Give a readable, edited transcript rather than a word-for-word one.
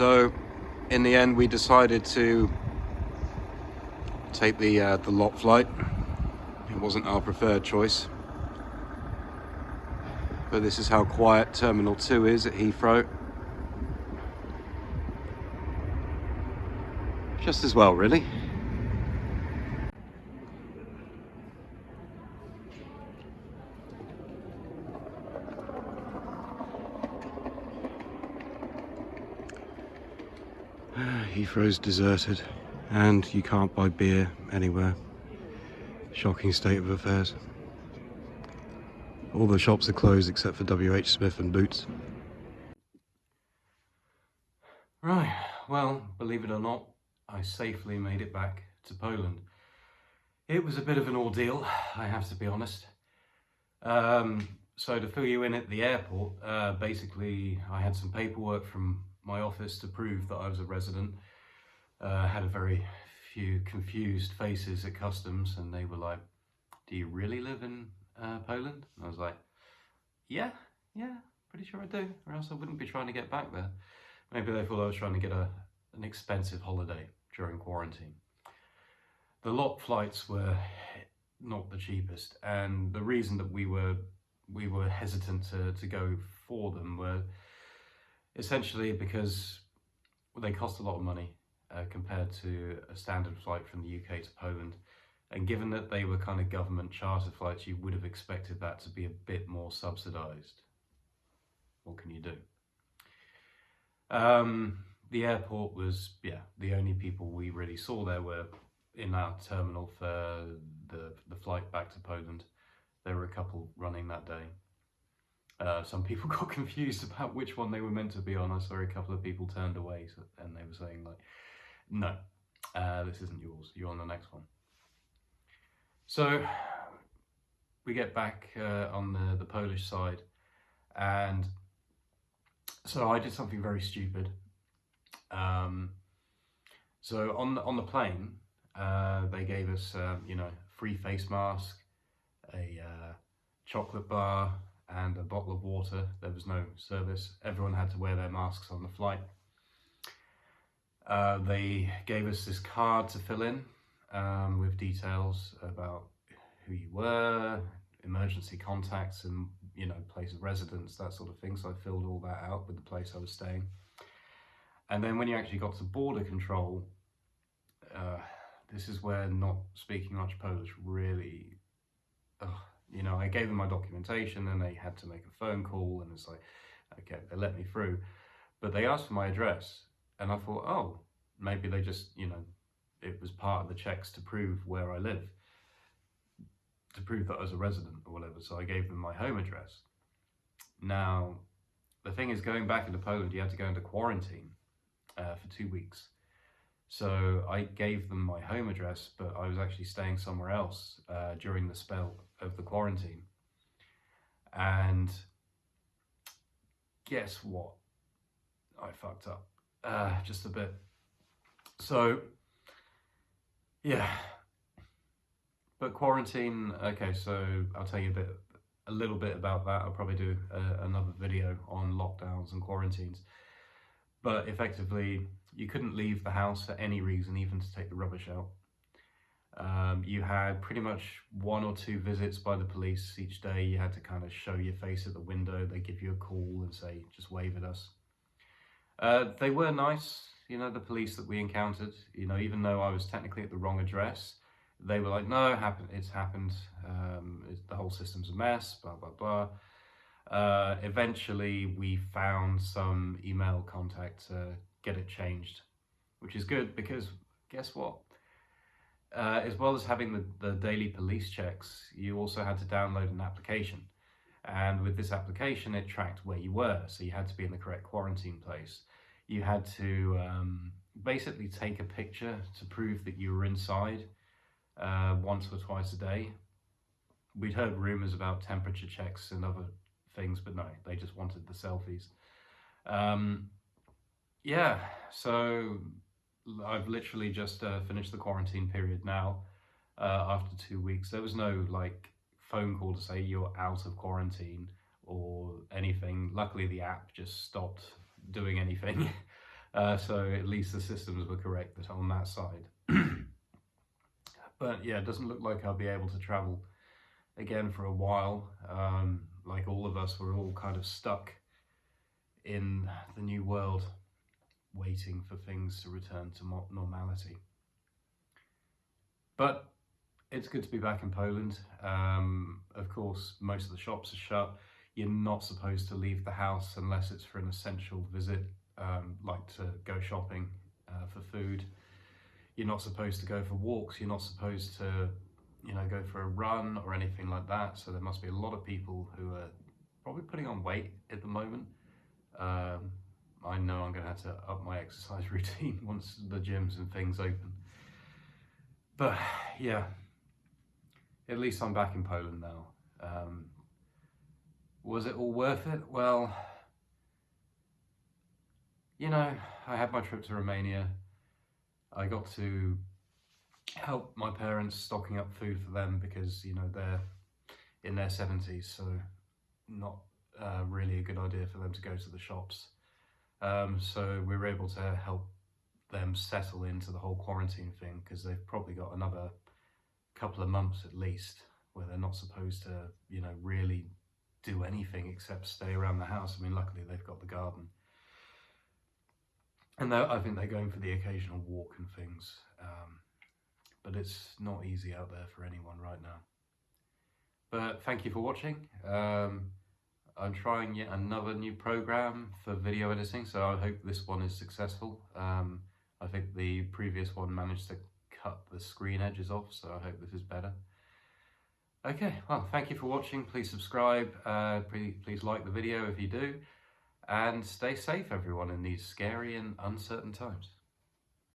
So in the end we decided to take the lot flight. It wasn't our preferred choice, but this is how quiet Terminal 2 is at Heathrow. Just as well, really. Heathrow's deserted, and you can't buy beer anywhere. Shocking state of affairs. All the shops are closed except for WH Smith and Boots. Right, well, believe it or not, I safely made it back to Poland. It was a bit of an ordeal, I have to be honest. So to fill you in at the airport, basically I had some paperwork from my office to prove that I was a resident. Had a very few confused faces at customs, and they were like, "Do you really live in Poland?" And I was like, yeah, pretty sure I do, or else I wouldn't be trying to get back there. Maybe they thought I was trying to get an expensive holiday during quarantine. The lot flights were not the cheapest, and the reason that we were hesitant to go for them were essentially because they cost a lot of money compared to a standard flight from the UK to Poland. And given that they were kind of government charter flights, you would have expected that to be a bit more subsidised. What can you do? The airport was, the only people we really saw there were in our terminal for the flight back to Poland. There were a couple running that day. Some people got confused about which one they were meant to be on. I saw a couple of people turned away, and they were saying like, no, this isn't yours, you're on the next one. So we get back on the Polish side, and so I did something very stupid. So on the plane, they gave us free face mask, a chocolate bar, and a bottle of water. There was no service. Everyone had to wear their masks on the flight. They gave us this card to fill in with details about who you were, emergency contacts, and place of residence, that sort of thing. So I filled all that out with the place I was staying. And then when you actually got to border control, this is where not speaking much Polish really, I gave them my documentation and they had to make a phone call, and it's like, okay, they let me through. But they asked for my address, and I thought, oh, maybe they just, it was part of the checks to prove where I live, to prove that I was a resident or whatever. So I gave them my home address. Now, the thing is, going back into Poland, you had to go into quarantine for 2 weeks. So I gave them my home address, but I was actually staying somewhere else during the spell of the quarantine. And guess what? I fucked up just a bit. So yeah, but quarantine, okay, so I'll tell you a little bit about that. I'll probably do another video on lockdowns and quarantines. But effectively, you couldn't leave the house for any reason, even to take the rubbish out. You had pretty much 1 or 2 visits by the police each day. You had to kind of show your face at the window. They give you a call and say, just wave at us. They were nice, the police that we encountered, even though I was technically at the wrong address, they were like, no, it's happened, the whole system's a mess, blah, blah, blah. Eventually we found some email contact to get it changed, which is good because guess what? As well as having the daily police checks, you also had to download an application. And with this application, it tracked where you were. So you had to be in the correct quarantine place. You had to basically take a picture to prove that you were inside once or twice a day. We'd heard rumors about temperature checks and other things, but no, they just wanted the selfies. Yeah, so I've literally just finished the quarantine period now after 2 weeks. There was no phone call to say you're out of quarantine or anything. Luckily the app just stopped doing anything. So at least the systems were correct on that side. But yeah, it doesn't look like I'll be able to travel again for a while. Like all of us, we're all kind of stuck in the new world, waiting for things to return to normality. But it's good to be back in Poland. Of course, most of the shops are shut. You're not supposed to leave the house unless it's for an essential visit, like to go shopping for food. You're not supposed to go for walks. You're not supposed to, go for a run or anything like that. So there must be a lot of people who are probably putting on weight at the moment. I know I'm going to have to up my exercise routine once the gyms and things open. But yeah, at least I'm back in Poland now. Was it all worth it? Well, I had my trip to Romania. I got to help my parents stocking up food for them because, they're in their 70s, so not really a good idea for them to go to the shops. So we were able to help them settle into the whole quarantine thing because they've probably got another couple of months at least where they're not supposed to, really do anything except stay around the house. I mean, luckily they've got the garden. And I think they're going for the occasional walk and things. But it's not easy out there for anyone right now. But thank you for watching. I'm trying yet another new program for video editing, so I hope this one is successful. I think the previous one managed to cut the screen edges off, so I hope this is better. Okay, well, thank you for watching. Please subscribe. Please like the video if you do. And stay safe, everyone, in these scary and uncertain times.